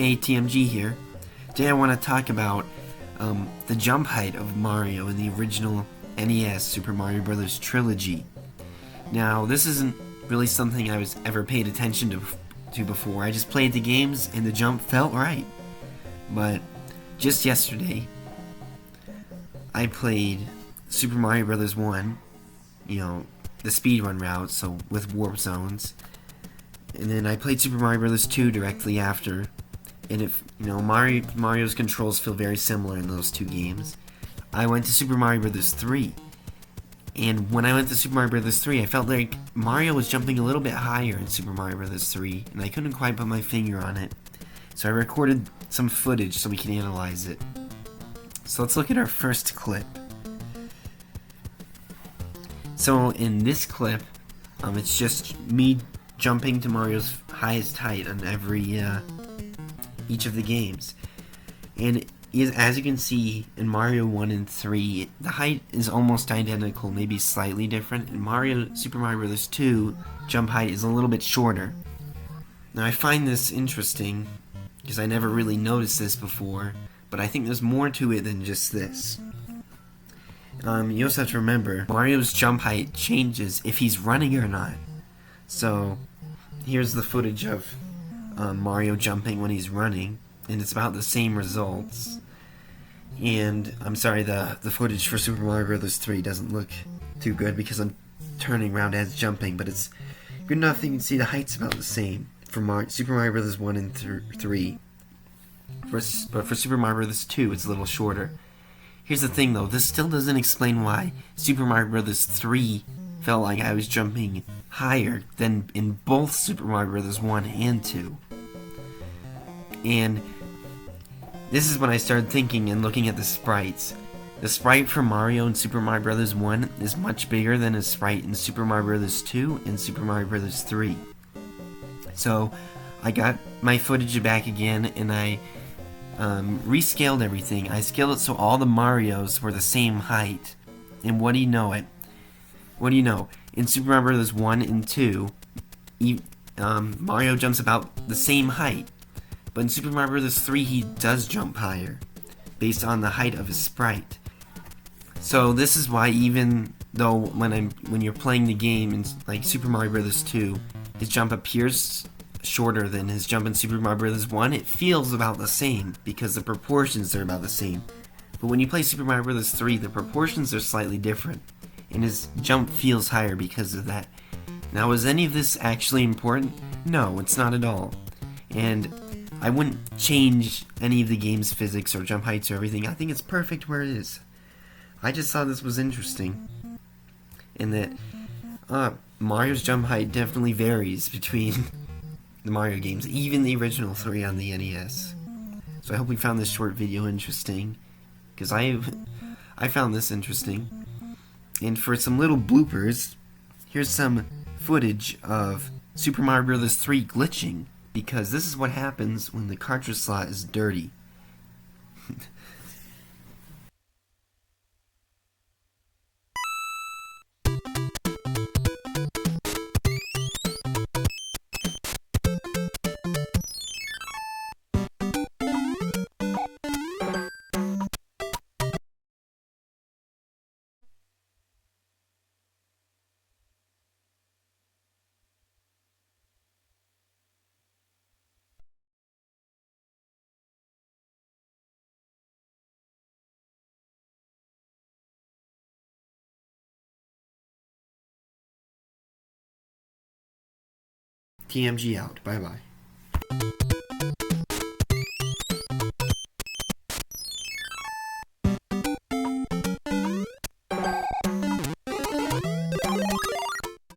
Hey, TMG here. Today I want to talk about the jump height of Mario in the original NES Super Mario Bros. Trilogy. Now, this isn't really something I was ever paid attention to before. I just played the games and the jump felt right. But just yesterday, I played Super Mario Bros. 1, the speedrun route, so with warp zones. And then I played Super Mario Bros. 2 directly after. And if Mario's controls feel very similar in those two games. I went to Super Mario Bros. 3, and when I went to Super Mario Bros. 3, I felt like Mario was jumping a little bit higher in Super Mario Bros. 3, and I couldn't quite put my finger on it. So I recorded some footage so we can analyze it. So let's look at our first clip. So in this clip, it's just me jumping to Mario's highest height on each of the games. And as you can see, in Mario 1 and 3, the height is almost identical, maybe slightly different. In Super Mario Bros. 2, jump height is a little bit shorter. Now I find this interesting, because I never really noticed this before, but I think there's more to it than just this. You also have to remember, Mario's jump height changes if he's running or not. So, here's the footage of Mario jumping when he's running, and it's about the same results. And I'm sorry, the footage for Super Mario Bros. 3 doesn't look too good because I'm turning around as jumping, but it's good enough that you can see the height's about the same for Super Mario Bros. 1 and 3. But for Super Mario Bros. 2, it's a little shorter. Here's the thing though, this still doesn't explain why Super Mario Bros. 3 felt like I was jumping higher than in both Super Mario Bros. 1 and 2. And this is when I started thinking and looking at the sprites. The sprite for Mario in Super Mario Bros. 1 is much bigger than his sprite in Super Mario Bros. 2 and Super Mario Bros. 3. So I got my footage back again and I rescaled everything. I scaled it so all the Marios were the same height. And what do you know? In Super Mario Bros. 1 and 2, Mario jumps about the same height. But in Super Mario Bros. 3, he does jump higher, based on the height of his sprite. So this is why even though when you're playing the game in like Super Mario Bros. 2, his jump appears shorter than his jump in Super Mario Bros. 1, it feels about the same, because the proportions are about the same. But when you play Super Mario Bros. 3, the proportions are slightly different, and his jump feels higher because of that. Now, is any of this actually important? No, it's not at all. And I wouldn't change any of the game's physics or jump heights or everything. I think it's perfect where it is. I just thought this was interesting. And that Mario's jump height definitely varies between the Mario games, even the original 3 on the NES. So I hope you found this short video interesting, because I found this interesting. And for some little bloopers, here's some footage of Super Mario Bros. 3 glitching, because this is what happens when the cartridge slot is dirty. TMG out. Bye bye.